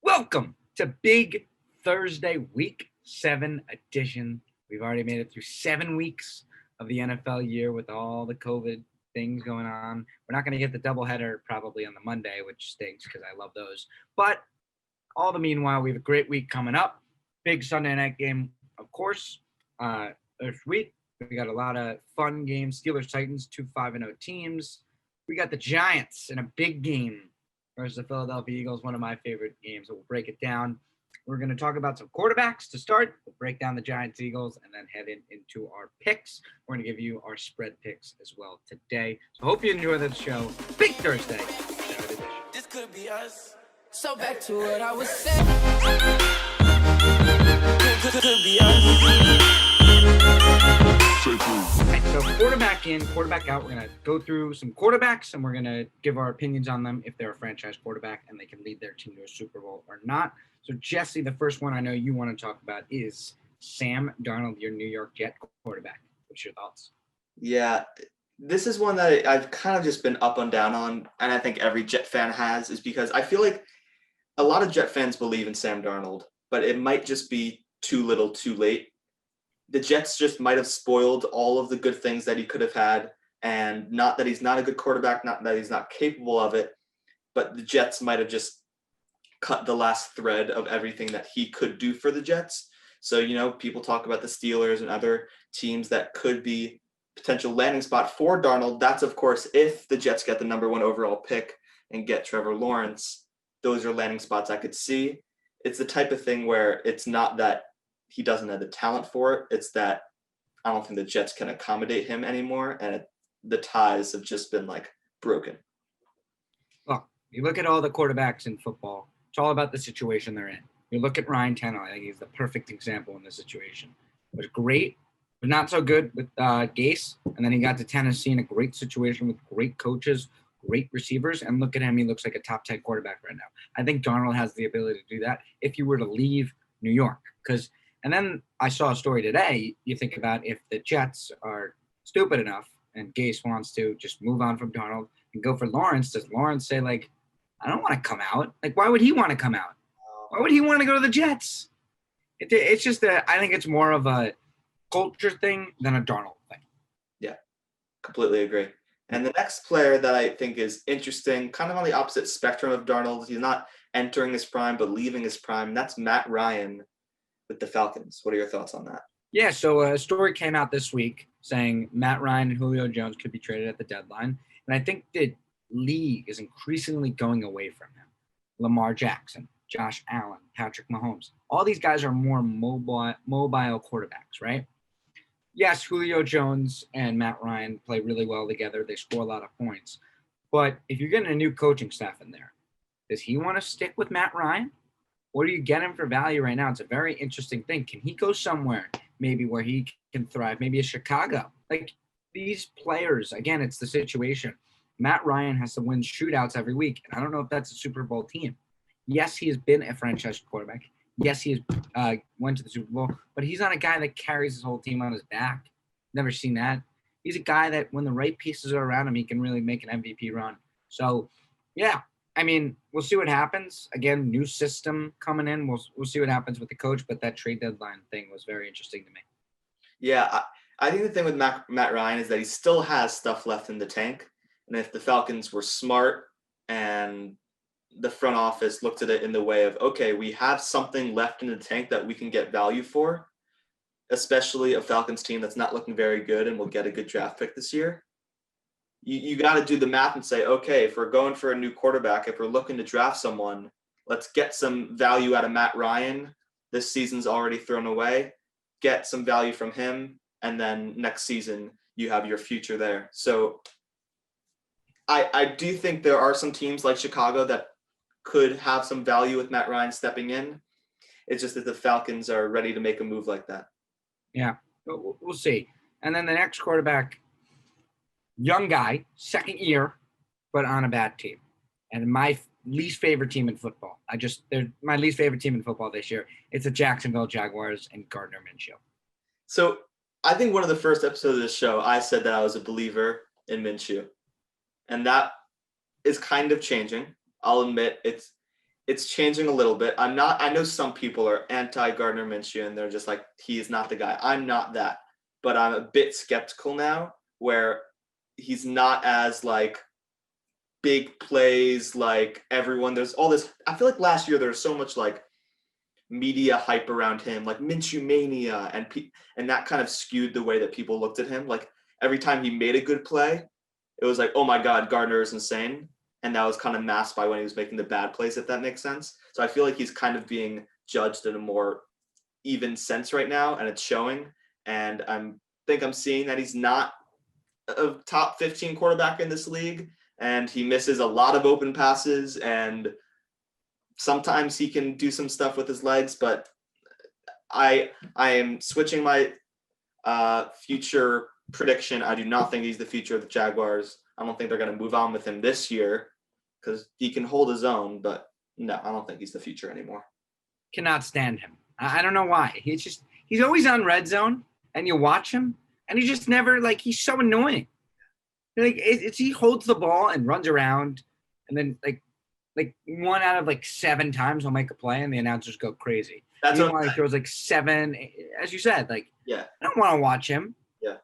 Welcome to Big Thursday Week 7 edition. We've already made it through 7 weeks of the NFL year with all the COVID things going on. We're not going to get the doubleheader probably on the Monday, which stinks because I love those. But all the meanwhile, we have a great week coming up. Big Sunday night game, of course, this week. We got a lot of fun games. Steelers-Titans, 2 5-0 teams. We got the Giants in a big game versus the Philadelphia Eagles, one of my favorite games. So we'll break it down. We're going to talk about some quarterbacks to start. We'll break down the Giants, Eagles, and then head into our picks. We're going to give you our spread picks as well today. So hope you enjoy this show. Big Thursday. This could be us. So back to what I was saying. Could be us. Right, so quarterback in, quarterback out. We're going to go through some quarterbacks, and we're going to give our opinions on them if they're a franchise quarterback and they can lead their team to a Super Bowl or not. So, Jesse, the first one I know you want to talk about is Sam Darnold, your New York Jet quarterback. What's your thoughts? Yeah, this is one that I've kind of just been up and down on, and I think every Jet fan has, is because I feel like a lot of Jet fans believe in Sam Darnold, but it might just be too little too late. The Jets just might have spoiled all of the good things that he could have had, and not that he's not a good quarterback, not that he's not capable of it, but the Jets might have just cut the last thread of everything that he could do for the Jets. So, people talk about the Steelers and other teams that could be potential landing spot for Darnold. That's, of course, if the Jets get the number 1 overall pick and get Trevor Lawrence. Those are landing spots I could see. It's the type of thing where it's not that he doesn't have the talent for it. It's that I don't think the Jets can accommodate him anymore, and the ties have just been broken. Well, you look at all the quarterbacks in football, it's all about the situation they're in. You look at Ryan Tannehill, I think he's the perfect example in this situation. It was great, but not so good with Gase, and then he got to Tennessee in a great situation with great coaches, great receivers, and look at him, he looks like a top 10 quarterback right now. I think Darnold has the ability to do that if you were to leave New York, and then I saw a story today. You think about if the Jets are stupid enough and Gase wants to just move on from Darnold and go for Lawrence, does Lawrence say, I don't want to come out? Why would he want to come out? Why would he want to go to the Jets? It's just I think it's more of a culture thing than a Darnold thing. Yeah, completely agree. And the next player that I think is interesting, kind of on the opposite spectrum of Darnold, he's not entering his prime but leaving his prime, that's Matt Ryan with the Falcons. What are your thoughts on that? Yeah, so a story came out this week saying Matt Ryan and Julio Jones could be traded at the deadline. And I think the league is increasingly going away from him. Lamar Jackson, Josh Allen, Patrick Mahomes. All these guys are more mobile quarterbacks, right? Yes, Julio Jones and Matt Ryan play really well together. They score a lot of points. But if you're getting a new coaching staff in there, does he want to stick with Matt Ryan? What do you get him for value right now? It's a very interesting thing. Can he go somewhere maybe where he can thrive? Maybe a Chicago. These players, again, it's the situation. Matt Ryan has to win shootouts every week, and I don't know if that's a Super Bowl team. Yes, he has been a franchise quarterback. Yes, he has went to the Super Bowl, but he's not a guy that carries his whole team on his back. Never seen that. He's a guy that when the right pieces are around him, he can really make an MVP run. So, yeah. I mean, we'll see what happens. Again, new system coming in. We'll see what happens with the coach, but that trade deadline thing was very interesting to me. Yeah, I think the thing with Matt Ryan is that he still has stuff left in the tank. And if the Falcons were smart and the front office looked at it in the way of, okay, we have something left in the tank that we can get value for, especially a Falcons team that's not looking very good and will get a good draft pick this year. You got to do the math and say, okay, if we're going for a new quarterback, if we're looking to draft someone, let's get some value out of Matt Ryan. This season's already thrown away. Get some value from him, and then next season you have your future there. So I do think there are some teams like Chicago that could have some value with Matt Ryan stepping in. It's just that the Falcons are ready to make a move like that. Yeah, but we'll see. And then the next quarterback, young guy, second year, but on a bad team. And my least favorite team in football. They're my least favorite team in football this year. It's the Jacksonville Jaguars and Gardner Minshew. So I think one of the first episodes of this show, I said that I was a believer in Minshew. And that is kind of changing. I'll admit it's it's changing a little bit. I know some people are anti Gardner Minshew and they're just like, he is not the guy. I'm not that. But I'm a bit skeptical now where he's not as like big plays like everyone. There's all this. I feel like last year there was so much like media hype around him, like Minshew mania, and that kind of skewed the way that people looked at him. Like every time he made a good play, it was like, oh my God, Gardner is insane. And that was kind of masked by when he was making the bad plays, if that makes sense. So I feel like he's kind of being judged in a more even sense right now, and it's showing. And I'm seeing that he's not a top 15 quarterback in this league, and he misses a lot of open passes, and sometimes he can do some stuff with his legs, but I am switching my future prediction. I do not think he's the future of the Jaguars. I don't think they're going to move on with him this year because he can hold his own, but no, I don't think he's the future anymore. Cannot stand him. I don't know why. He's always on red zone, and you watch him, and he just never, like, he's so annoying. Like, he holds the ball and runs around, and then, like 1 out of, like, 7 times he'll make a play, and the announcers go crazy. That's Meanwhile, he throws, like, 7, as you said, like, yeah. I don't want to watch him. Yeah.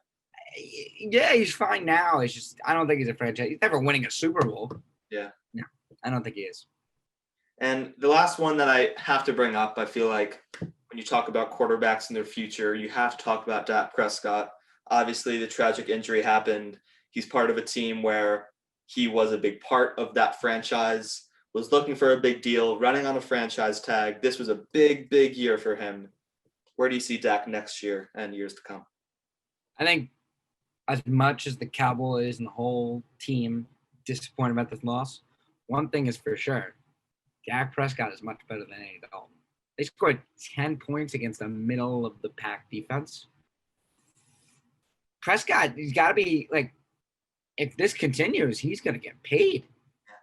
Yeah, he's fine now. It's just, I don't think he's a franchise. He's never winning a Super Bowl. Yeah. No, I don't think he is. And the last one that I have to bring up, I feel like when you talk about quarterbacks in their future, you have to talk about Dak Prescott. Obviously, the tragic injury happened. He's part of a team where he was a big part of that franchise, was looking for a big deal, running on a franchise tag. This was a big, big year for him. Where do you see Dak next year and years to come? I think as much as the Cowboys and the whole team disappointed about this loss, one thing is for sure. Dak Prescott is much better than Andy Dalton. They scored 10 points against a middle-of-the-pack defense. Prescott, he's got to be, like, if this continues, he's going to get paid.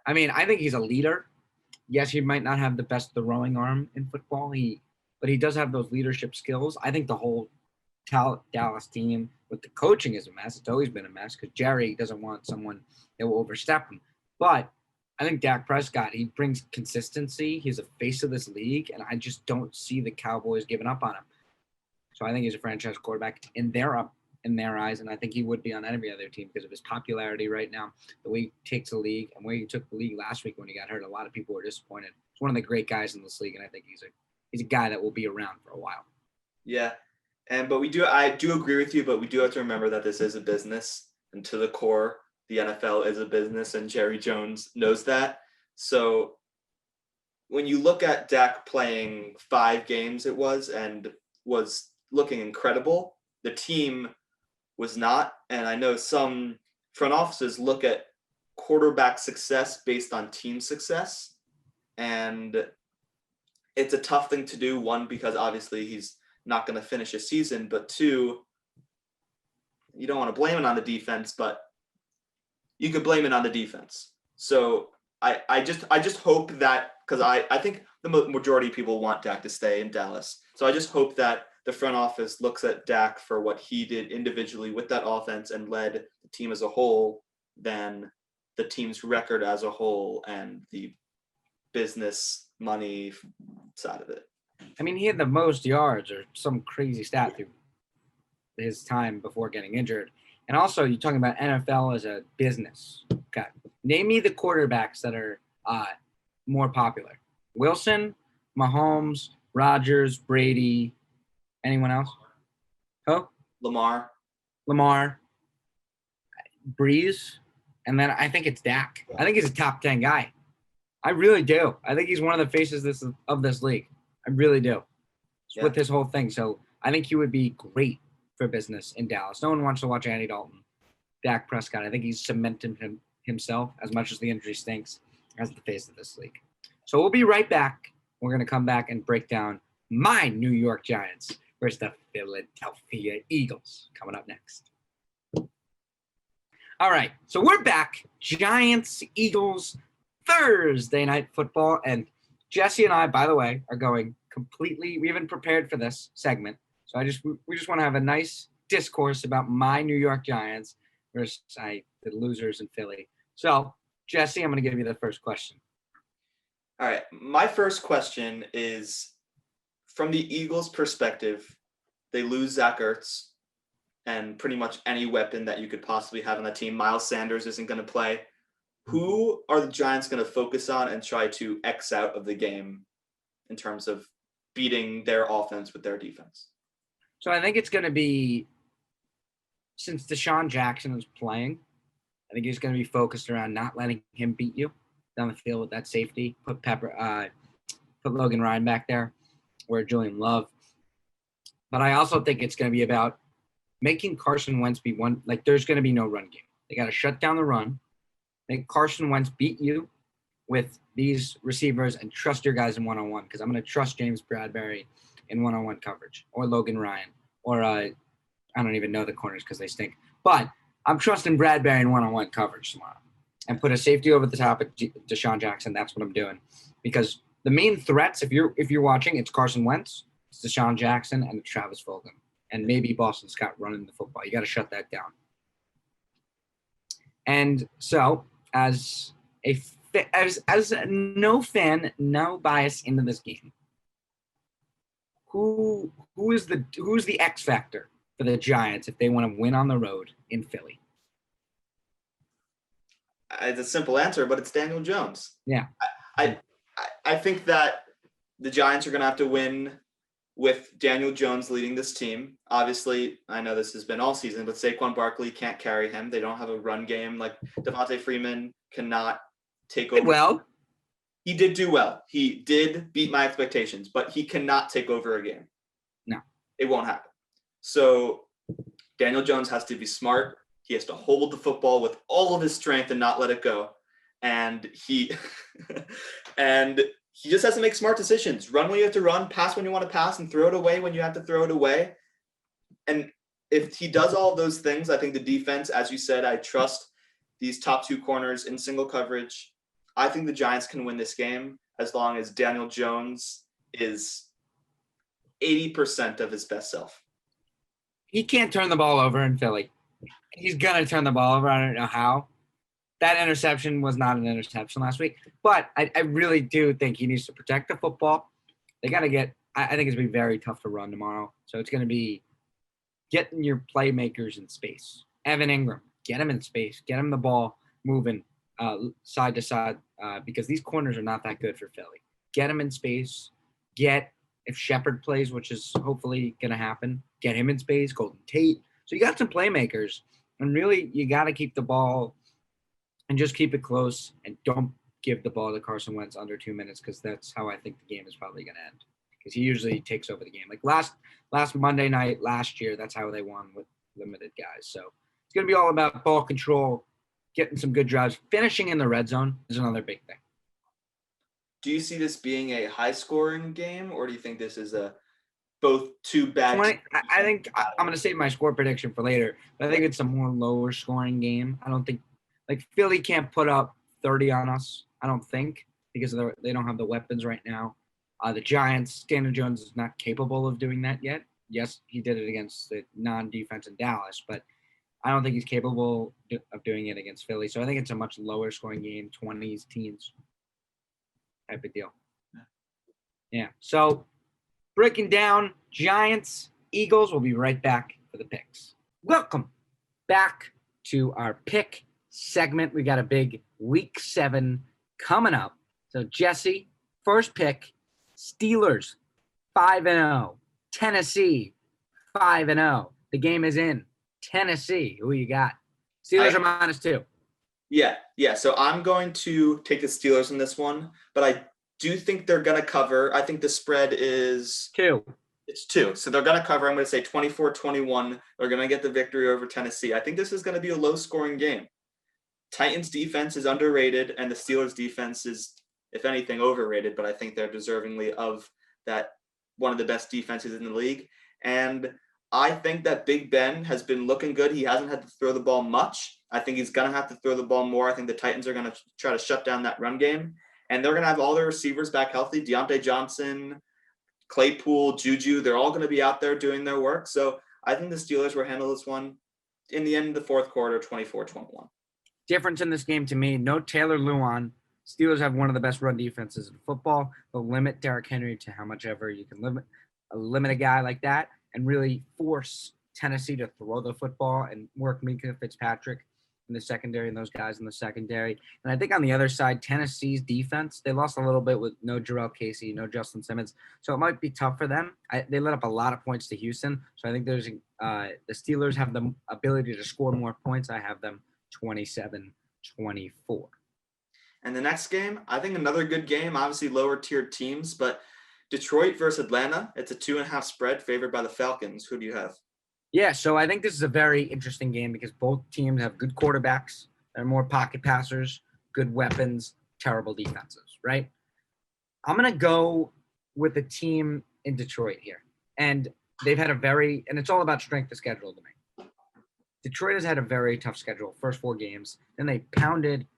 I mean, I think he's a leader. Yes, he might not have the best throwing arm in football, but he does have those leadership skills. I think the whole Dallas team with the coaching is a mess. It's always been a mess because Jerry doesn't want someone that will overstep him. But I think Dak Prescott, he brings consistency. He's the face of this league, and I just don't see the Cowboys giving up on him. So I think he's a franchise quarterback in their eyes, and I think he would be on every other team because of his popularity right now, the way he takes the league, and where he took the league last week when he got hurt. A lot of people were disappointed. He's one of the great guys in this league, and I think he's a guy that will be around for a while. Yeah, but I do agree with you, but we do have to remember that this is a business, and to the core, the NFL is a business, and Jerry Jones knows that. So when you look at Dak playing 5 games, it was looking incredible. The team was not, and I know some front offices look at quarterback success based on team success, and it's a tough thing to do. One, because obviously he's not going to finish a season, but 2, you don't want to blame it on the defense, but you could blame it on the defense. So I just hope that, because I think the majority of people want Dak to stay in Dallas. So I just hope that the front office looks at Dak for what he did individually with that offense and led the team as a whole, than the team's record as a whole and the business money side of it. I mean, he had the most yards or some crazy stat through his time before getting injured. And also, you're talking about NFL as a business. Okay. Name me the quarterbacks that are more popular. Wilson, Mahomes, Rodgers, Brady, anyone else? Who? Lamar, Breeze, and then I think it's Dak. I think he's a top 10 guy. I really do. I think he's one of the faces of this league. I really do. Yeah. With this whole thing. So I think he would be great for business in Dallas. No one wants to watch Andy Dalton. Dak Prescott, I think he's cemented himself, as much as the injury stinks, as the face of this league. So we'll be right back. We're going to come back and break down my New York Giants versus the Philadelphia Eagles coming up next. All right, so we're back. Giants, Eagles, Thursday night football. And Jesse and I, by the way, are going completely – we haven't prepared for this segment. So we just want to have a nice discourse about my New York Giants versus the losers in Philly. So, Jesse, I'm going to give you the first question. All right. My first question is from the Eagles' perspective, they lose Zach Ertz and pretty much any weapon that you could possibly have on the team. Miles Sanders isn't going to play. Who are the Giants going to focus on and try to X out of the game in terms of beating their offense with their defense? So I think it's going to be, since Deshaun Jackson is playing, I think he's going to be focused around not letting him beat you down the field with that safety. Put Logan Ryan back there, or Julian Love. But I also think it's going to be about making Carson Wentz be one. Like, there's going to be no run game. They got to shut down the run, make Carson Wentz beat you with these receivers, and trust your guys in one-on-one, because I'm going to trust James Bradbury in one-on-one coverage, or Logan Ryan, or I don't even know the corners because they stink. But I'm trusting Bradbury in one-on-one coverage tomorrow, and put a safety over the top of Deshaun Jackson. That's what I'm doing, because the main threats, if you're watching, it's Carson Wentz, it's Deshaun Jackson, and it's Travis Fulgham, and maybe Boston Scott running the football. You got to shut that down. And so, as no fan, no bias into this game, who's the X factor for the Giants if they want to win on the road in Philly? It's a simple answer, but it's Daniel Jones. Yeah. I think that the Giants are going to have to win with Daniel Jones leading this team. Obviously, I know this has been all season, but Saquon Barkley can't carry him. They don't have a run game. Like, Devontae Freeman cannot take over. Well, he did do well. He did beat my expectations, but he cannot take over a game. No. It won't happen. So Daniel Jones has to be smart. He has to hold the football with all of his strength and not let it go. And he just has to make smart decisions. Run when you have to run, pass when you want to pass, and throw it away when you have to throw it away. And if he does all of those things, I think the defense, as you said, I trust these top two corners in single coverage. I think the Giants can win this game as long as Daniel Jones is 80% of his best self. he can't turn the ball over in Philly. He's going to turn the ball over. I don't know how. That interception was not an interception last week. But I really do think he needs to protect the football. They got to get – I think it's going to be very tough to run tomorrow. So it's going to be getting your playmakers in space. Evan Ingram, get him in space. Get him the ball moving side to side because these corners are not that good for Philly. Get him in space. If Shepard plays, which is hopefully going to happen, get him in space, Golden Tate. So you got some playmakers. And really, you got to keep the ball and just keep it close and don't give the ball to Carson Wentz under 2 minutes, because that's how I think the game is probably going to end, because he usually takes over the game. Like last Monday night last year, that's how they won with limited guys. So it's going to be all about ball control, getting some good drives. Finishing in the red zone is another big thing. Do you see this being a high-scoring game, or do you think this is both two bad teams? I think I'm going to save my score prediction for later, but I think it's a more lower-scoring game. I don't think – like, Philly can't put up 30 on us, I don't think, because they don't have the weapons right now. The Giants, Daniel Jones is not capable of doing that yet. Yes, he did it against the non-defense in Dallas, but I don't think he's capable of doing it against Philly. So I think it's a much lower-scoring game, 20s, teens type of deal. Yeah. So breaking down Giants, Eagles, we'll be right back for the picks. Welcome back to our pick segment. We got a big week 7 coming up. So Jesse, first pick, Steelers 5-0, Tennessee 5-0. The game is in Tennessee. Who you got? Steelers are -2. Yeah. So I'm going to take the Steelers in this one, but I do think they're going to cover. I think the spread is 2. It's 2. So they're going to cover. I'm going to say 24-21. They're going to get the victory over Tennessee. I think this is going to be a low-scoring game. Titans defense is underrated, and the Steelers defense is, if anything, overrated, but I think they're deservingly of that, one of the best defenses in the league. And I think that Big Ben has been looking good. He hasn't had to throw the ball much. I think he's going to have to throw the ball more. I think the Titans are going to try to shut down that run game, and they're going to have all their receivers back healthy. Deontay Johnson, Claypool, Juju, they're all going to be out there doing their work. So I think the Steelers will handle this one in the end of the fourth quarter, 24-21. Difference in this game to me, no Taylor Lewan, Steelers have one of the best run defenses in football. They'll limit Derrick Henry to how much ever you can limit a guy like that and really force Tennessee to throw the football and work Minka Fitzpatrick in the secondary and those guys in the secondary. And I think on the other side, Tennessee's defense, they lost a little bit with no Jarrell Casey, no Justin Simmons. So it might be tough for them. They let up a lot of points to Houston. So I think there's the Steelers have the ability to score more points. I have them 27-24. And the next game, I think another good game, obviously lower tiered teams, but Detroit versus Atlanta. It's a 2.5 spread favored by the Falcons. Who do you have? Yeah, so I think this is a very interesting game because both teams have good quarterbacks. They're more pocket passers, good weapons, terrible defenses, right? I'm going to go with the team in Detroit here. And they've had and it's all about strength of schedule to me. Detroit has had a very tough schedule, first 4 games. Then they pounded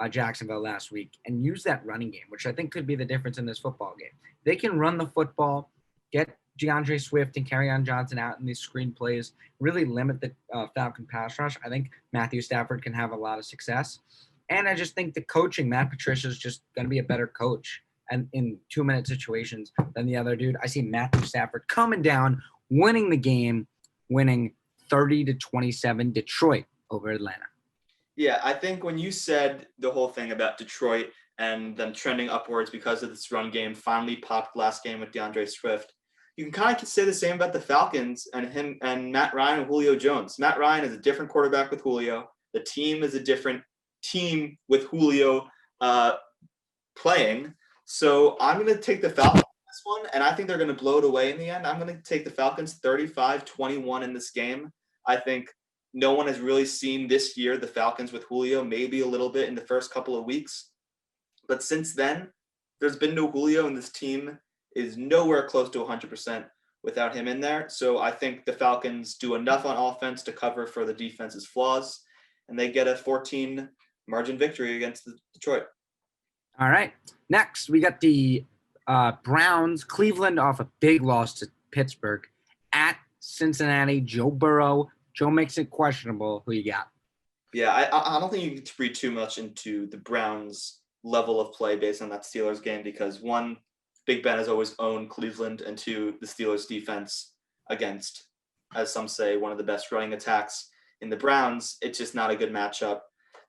Jacksonville last week and used that running game, which I think could be the difference in this football game. They can run the football, get DeAndre Swift and Kerryon Johnson out in these screen plays, really limit the Falcon pass rush. I think Matthew Stafford can have a lot of success. And I just think the coaching, Matt Patricia is just going to be a better coach and in 2-minute situations than the other dude. I see Matthew Stafford coming down, winning the game, winning 30-27 Detroit over Atlanta. Yeah, I think when you said the whole thing about Detroit and them trending upwards because of this run game, finally popped last game with DeAndre Swift, you can kind of say the same about the Falcons and him and Matt Ryan and Julio Jones. Matt Ryan is a different quarterback with Julio. The team is a different team with Julio playing. So I'm going to take the Falcons in this one, and I think they're going to blow it away in the end. I'm going to take the Falcons 35-21 in this game. I think no one has really seen this year the Falcons with Julio, maybe a little bit in the first couple of weeks. But since then, there's been no Julio, and this team is nowhere close to 100% without him in there. So I think the Falcons do enough on offense to cover for the defense's flaws, and they get a 14 margin victory against Detroit. All right. Next, we got the Browns, Cleveland off a big loss to Pittsburgh at Cincinnati. Joe Burrow. Joe makes it questionable. Who you got? Yeah, I don't think you need to read too much into the Browns' level of play based on that Steelers game because, one, Big Ben has always owned Cleveland, and 2, the Steelers' defense against, as some say, one of the best running attacks in the Browns. It's just not a good matchup.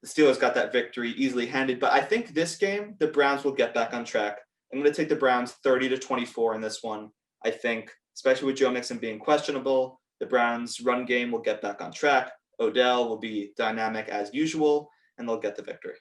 The Steelers got that victory easily handed, but I think this game, the Browns will get back on track. I'm going to take the Browns 30-24 in this one. I think, especially with Joe Mixon being questionable, the Browns' run game will get back on track. Odell will be dynamic as usual, and they'll get the victory.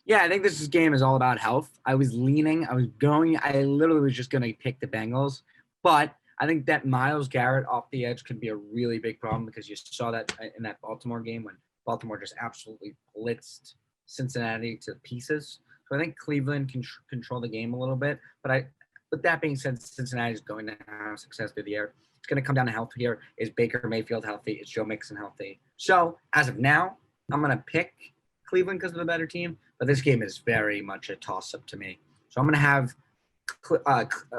Yeah, I think this game is all about health. I literally was just going to pick the Bengals, but I think that Myles Garrett off the edge could be a really big problem because you saw that in that Baltimore game when Baltimore just absolutely blitzed Cincinnati to pieces. So I think Cleveland can control the game a little bit, but with that being said, Cincinnati is going to have success through the air. It's going to come down to health here. Is Baker Mayfield healthy? Is Joe Mixon healthy? So as of now, I'm going to pick Cleveland because of the better team, but this game is very much a toss-up to me. So I'm going to have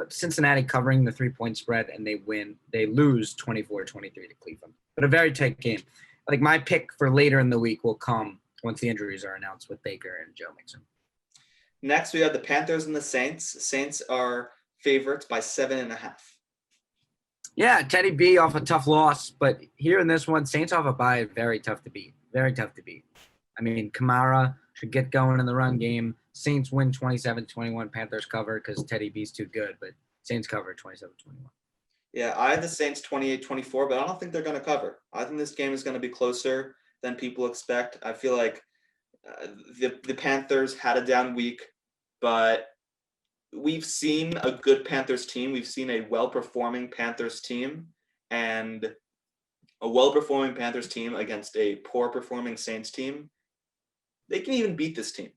Cincinnati covering the 3-point spread, and they lose 24-23 to Cleveland. But a very tight game. Like my pick for later in the week will come once the injuries are announced with Baker and Joe Mixon. Next, we have the Panthers and the Saints. Saints are favorites by 7.5. Yeah, Teddy B off a tough loss, but here in this one, Saints off a bye, very tough to beat. Very tough to beat. I mean, Kamara should get going in the run game. Saints win 27-21. Panthers cover because Teddy B's too good, but Saints cover 27-21. Yeah, I had the Saints 28-24, but I don't think they're going to cover. I think this game is going to be closer than people expect. I feel like the Panthers had a down week, but we've seen a good Panthers team. We've seen a well-performing Panthers team, and a well-performing Panthers team against a poor-performing Saints team. They can even beat this team.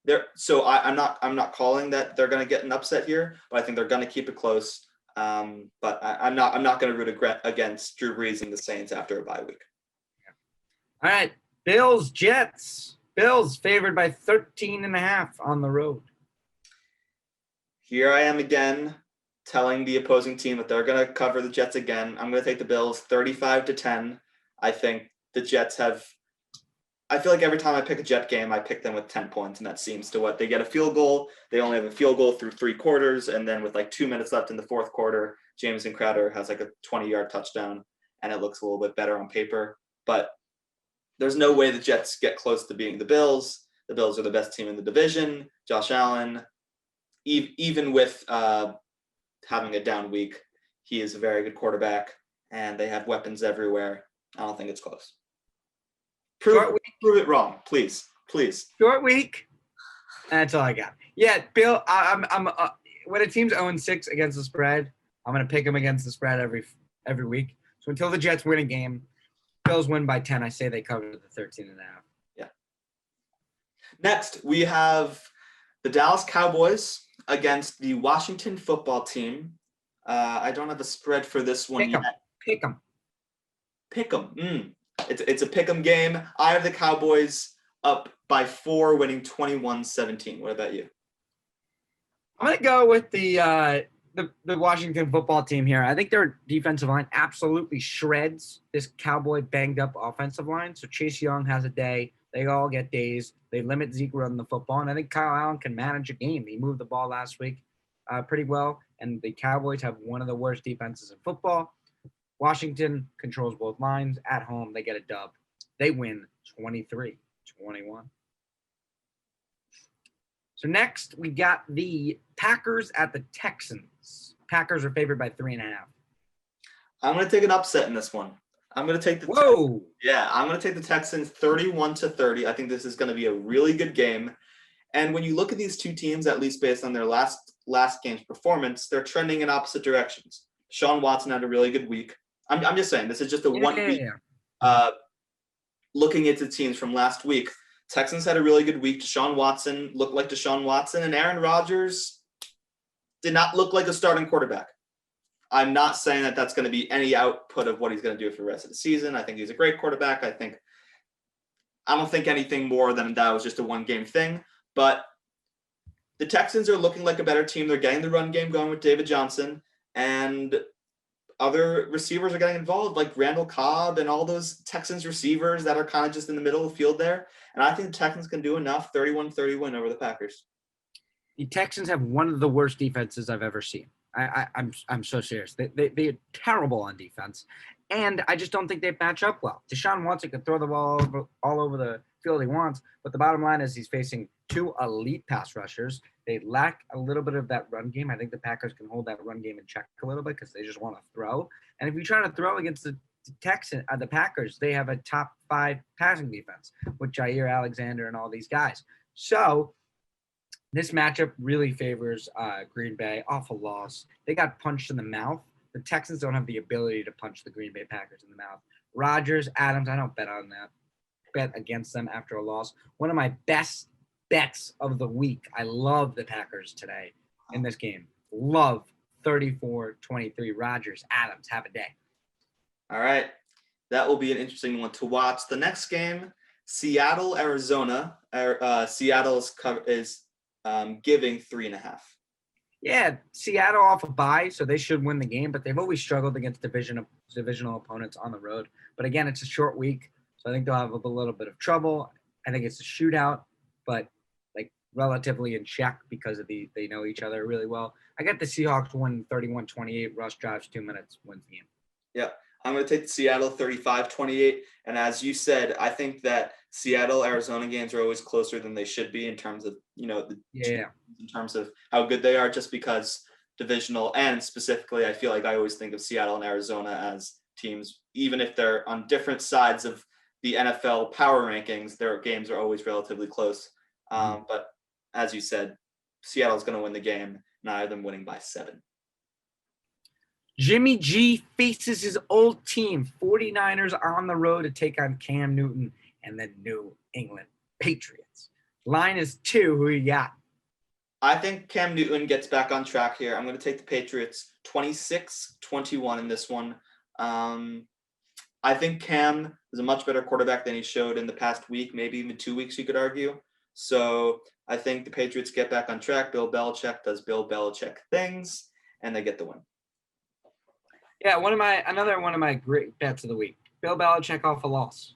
I'm not calling that they're going to get an upset here, but I think they're going to keep it close. But I'm not going to root against Drew Brees and the Saints after a bye week. All right, Bills, Jets. Bills favored by 13.5 on the road. Here I am again telling the opposing team that they're going to cover the Jets again. I'm going to take the Bills 35-10. I think the Jets have I feel like every time I pick a Jet game, I pick them with 10 points, and that seems to what they get a field goal. They only have a field goal through 3 quarters, and then with like 2 minutes left in the fourth quarter, Jamison Crowder has like a 20-yard touchdown, and it looks a little bit better on paper. But there's no way the Jets get close to beating the Bills. The Bills are the best team in the division. Josh Allen, even with having a down week, he is a very good quarterback, and they have weapons everywhere. I don't think it's close. Prove it wrong, please. Short week. That's all I got. Yeah, Bill. I'm when a team's 0-6 against the spread, I'm gonna pick them against the spread every week. So until the Jets win a game, Bills win by 10. I say they cover the 13.5. Yeah. Next, we have the Dallas Cowboys against the Washington football team. I don't have a spread for this one yet. Pick them. It's a pick 'em game. I have the Cowboys up by 4, winning 21-17. What about you? I'm gonna go with the Washington football team here. I think their defensive line absolutely shreds this Cowboy banged up offensive line. So Chase Young has a day. They all get days. They limit Zeke running the football, and I think Kyle Allen can manage a game. He moved the ball last week pretty well, and the Cowboys have one of the worst defenses in football. Washington controls both lines. At home, they get a dub. They win 23-21. So next, we got the Packers at the Texans. Packers are favored by 3.5. I'm going to take an upset in this one. I'm going to take the I'm going to take the Texans 31-30. I think this is going to be a really good game. And when you look at these two teams, at least based on their last game's performance, they're trending in opposite directions. Deshaun Watson had a really good week. I'm just saying, this is just a 1 week. Looking into teams from last week, Texans had a really good week. Deshaun Watson looked like Deshaun Watson, and Aaron Rodgers did not look like a starting quarterback. I'm not saying that that's going to be any output of what he's going to do for the rest of the season. I think he's a great quarterback. I don't think anything more than that was just a one-game thing. But the Texans are looking like a better team. They're getting the run game going with David Johnson, and other receivers are getting involved, like Randall Cobb and all those Texans receivers that are kind of just in the middle of the field there. And I think the Texans can do enough, 31-30 win over the Packers. The Texans have one of the worst defenses I've ever seen. I'm so serious. They're terrible on defense, and I just don't think they match up well. Deshaun Watson can throw the ball all over the field he wants, but the bottom line is he's facing 2 elite pass rushers. They lack a little bit of that run game. I think the Packers can hold that run game in check a little bit because they just want to throw. And if you try to throw against the Packers, they have a top 5 passing defense with Jair Alexander and all these guys. So this matchup really favors Green Bay. Awful loss. They got punched in the mouth. The Texans don't have the ability to punch the Green Bay Packers in the mouth. Rodgers, Adams, I don't bet on that. Bet against them after a loss. One of my best bets of the week. I love the Packers today in this game. Love 34-23. Rodgers, Adams, have a day. All right. That will be an interesting one to watch. The next game, Seattle, Arizona. Seattle is giving 3.5. Yeah, Seattle off a bye, so they should win the game, but they've always struggled against divisional opponents on the road. But again, it's a short week, so I think they'll have a little bit of trouble. I think it's a shootout, but like relatively in check because of they know each other really well. I got the Seahawks win 31-28. Russ drives 2 minutes, wins the game. Yeah, I'm going to take the Seattle 35-28. And as you said, I think that Seattle-Arizona games are always closer than they should be in terms of, in terms of how good they are, just because divisional and specifically, I feel like I always think of Seattle and Arizona as teams, even if they're on different sides of the NFL power rankings, their games are always relatively close. But as you said, Seattle's going to win the game, and I have them winning by 7. Jimmy G faces his old team, 49ers, on the road to take on Cam Newton and the New England Patriots. Line is 2. Who you got? I think Cam Newton gets back on track here. I'm going to take the Patriots 26-21 in this one. I think Cam is a much better quarterback than he showed in the past week, maybe even 2 weeks, you could argue. So I think the Patriots get back on track. Bill Belichick does Bill Belichick things, and they get the win. Yeah, another one of my great bets of the week. Bill Belichick off a loss.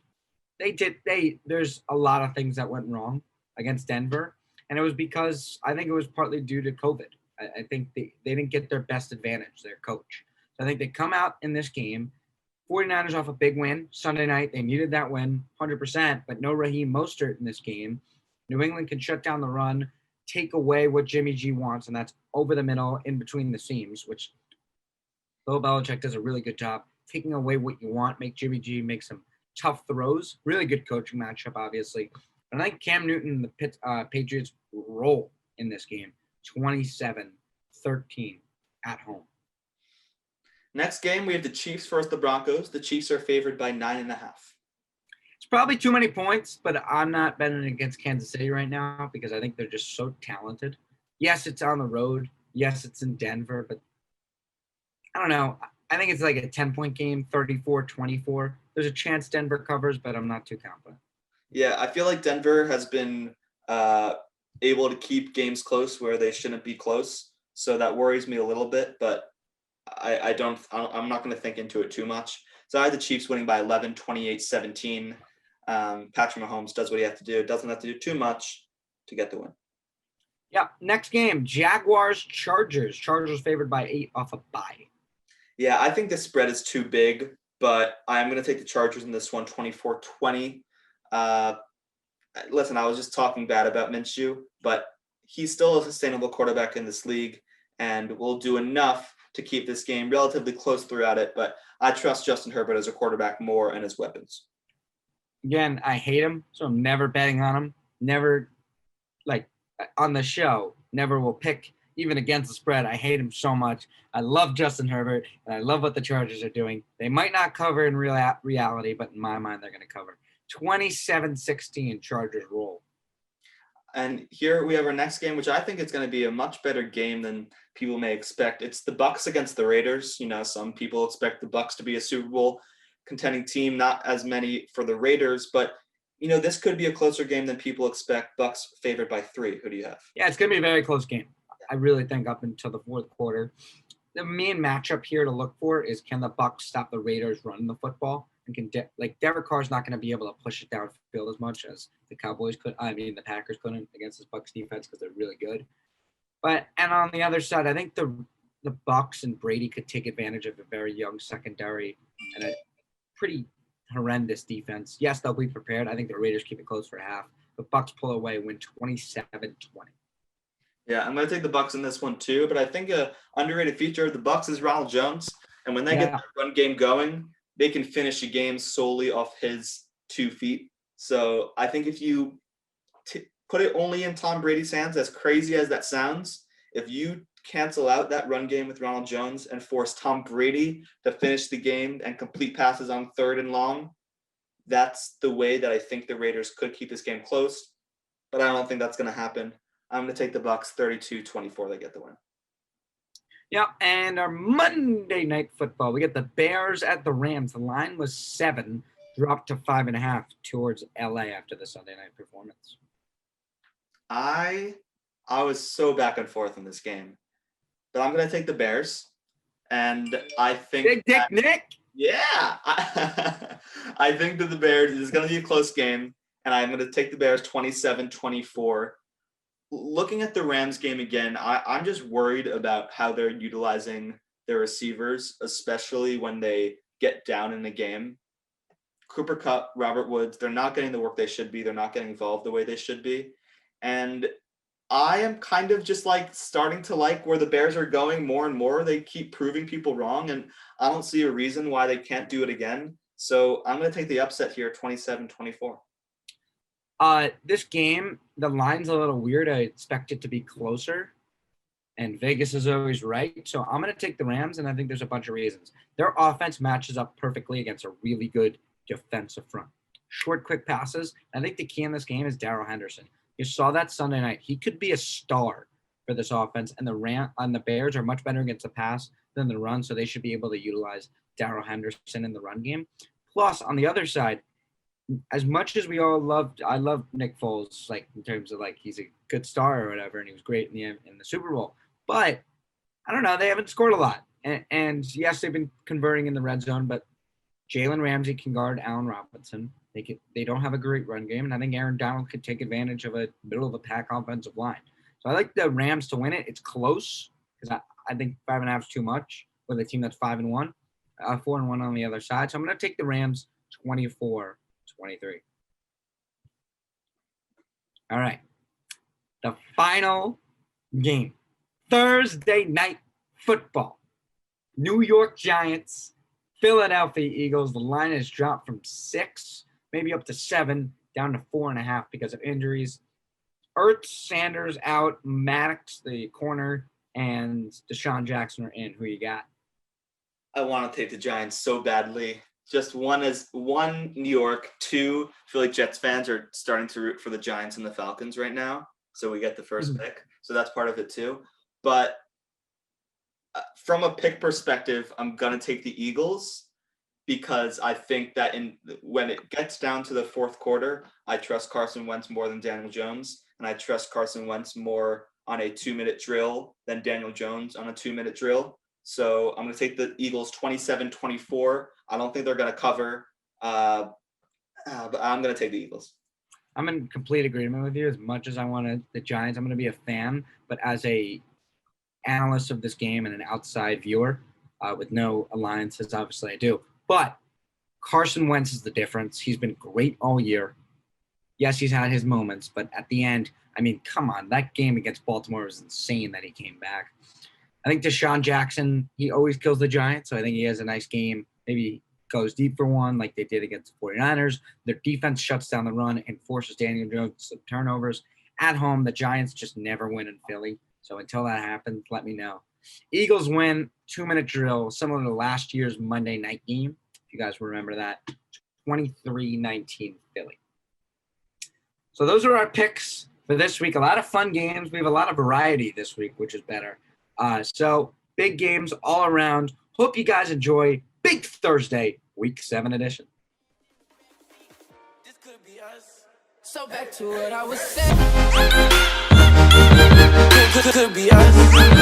There's a lot of things that went wrong against Denver, and it was because I think it was partly due to COVID. I think they didn't get their best advantage, their coach. So I think they come out in this game, 49ers off a big win Sunday night. They needed that win 100%, but no Raheem Mostert in this game. New England can shut down the run, take away what Jimmy G wants, and that's over the middle, in between the seams, which Bill Belichick does a really good job taking away what you want, make Jimmy G make some tough throws. Really good coaching matchup, obviously. But I think Cam Newton and the Patriots roll in this game, 27-13 at home. Next game, we have the Chiefs versus the Broncos. The Chiefs are favored by 9.5. It's probably too many points, but I'm not betting against Kansas City right now because I think they're just so talented. Yes, it's on the road. Yes, it's in Denver, but I don't know. I think it's like a 10-point game, 34-24. There's a chance Denver covers, but I'm not too confident. Yeah, I feel like Denver has been able to keep games close where they shouldn't be close. So that worries me a little bit, but I'm not going to think into it too much. So I had the Chiefs winning by 11, 28-17. Patrick Mahomes does what he has to do. Doesn't have to do too much to get the win. Yeah, next game, Jaguars-Chargers. Chargers favored by 8 off a bye. Yeah, I think the spread is too big, but I'm going to take the Chargers in this one, 24-20. Listen, I was just talking bad about Minshew, but he's still a sustainable quarterback in this league and will do enough to keep this game relatively close throughout it. But I trust Justin Herbert as a quarterback more and his weapons. Again, I hate him, so I'm never betting on him. Never, like, on the show, never will pick even against the spread. I hate him so much. I love Justin Herbert, and I love what the Chargers are doing. They might not cover in reality, but in my mind, they're going to cover. 27-16 Chargers roll. And here we have our next game, which I think it's going to be a much better game than people may expect. It's the Bucs against the Raiders. You know, some people expect the Bucs to be a Super Bowl contending team, not as many for the Raiders, but you know, this could be a closer game than people expect. Bucs favored by 3. Who do you have? Yeah, it's going to be a very close game. I really think up until the fourth quarter. The main matchup here to look for is, can the Bucs stop the Raiders running the football? And can Derek Carr's not going to be able to push it downfield as much as the Cowboys could. I mean, the Packers couldn't against this Bucs defense because they're really good. And on the other side, I think the Bucs and Brady could take advantage of a very young secondary and a pretty horrendous defense. Yes, they'll be prepared. I think the Raiders keep it close for half. The Bucs pull away, win 27-20. Yeah, I'm going to take the Bucs in this one too, but I think a underrated feature of the Bucs is Ronald Jones, and when they get the run game going, they can finish a game solely off his 2 feet. So I think if you put it only in Tom Brady's hands, as crazy as that sounds, if you cancel out that run game with Ronald Jones and force Tom Brady to finish the game and complete passes on 3rd and long, that's the way that I think the Raiders could keep this game close, but I don't think that's going to happen. I'm going to take the Bucs 32-24. They get the win. Yeah, and our Monday Night Football, we get the Bears at the Rams. The line was 7, dropped to 5.5 towards LA after the Sunday night performance. I was so back and forth in this game, but I'm going to take the Bears, and I think Big Dick Nick. Yeah, I think that the Bears is going to be a close game, and I'm going to take the Bears 27-24. Looking at the Rams game again, I'm just worried about how they're utilizing their receivers, especially when they get down in the game. Cooper Kupp, Robert Woods, they're not getting the work they should be. They're not getting involved the way they should be. And I am kind of just like starting to like where the Bears are going more and more. They keep proving people wrong, and I don't see a reason why they can't do it again. So I'm going to take the upset here, 27-24. This game, the line's a little weird. I expect it to be closer, and Vegas is always right. So I'm going to take the Rams, and I think there's a bunch of reasons. Their offense matches up perfectly against a really good defensive front. Short, quick passes. I think the key in this game is Darrell Henderson. You saw that Sunday night. He could be a star for this offense, and the Bears are much better against the pass than the run, so they should be able to utilize Darrell Henderson in the run game. Plus, on the other side, as much as I love Nick Foles, like in terms of like he's a good star or whatever, and he was great in the Super Bowl. But I don't know, they haven't scored a lot, and yes, they've been converting in the red zone. But Jalen Ramsey can guard Allen Robinson. They don't have a great run game, and I think Aaron Donald could take advantage of a middle of the pack offensive line. So I like the Rams to win it. It's close because I think 5.5 is too much with a team that's 5-1, 4-1 on the other side. So I'm going to take the Rams 24-23. All right, the final game, Thursday night football. New York Giants, Philadelphia Eagles. The line has dropped from 6, maybe up to 7, down to 4.5 because of injuries. Ertz, Sanders out, Maddox, the corner, and Deshaun Jackson are in. Who you got? I want to take the Giants so badly. Just one New York, 2 I feel like Jets fans are starting to root for the Giants and the Falcons right now. So we get the first pick. So that's part of it too. But from a pick perspective, I'm going to take the Eagles because I think that when it gets down to the fourth quarter, I trust Carson Wentz more than Daniel Jones. And I trust Carson Wentz more on a 2-minute drill than Daniel Jones on a 2-minute drill. So I'm going to take the Eagles 27-24. I don't think they're going to cover, but I'm going to take the Eagles. I'm in complete agreement with you. As much as I wanted the Giants, I'm going to be a fan. But as a analyst of this game and an outside viewer with no alliances, obviously I do. But Carson Wentz is the difference. He's been great all year. Yes, he's had his moments, but at the end, I mean, come on. That game against Baltimore was insane that he came back. I think Deshaun Jackson, he always kills the Giants, so I think he has a nice game. Maybe goes deep for one like they did against the 49ers. Their defense shuts down the run and forces Daniel Jones to turnovers. At home, the Giants just never win in Philly. So until that happens, let me know. Eagles win, 2-minute drill, similar to last year's Monday night game, if you guys remember that, 23-19 Philly. So those are our picks for this week. A lot of fun games. We have a lot of variety this week, which is better. So big games all around. Hope you guys enjoy Big Thursday, Week 7 edition. This could be us. So back to what I was saying. Could be us.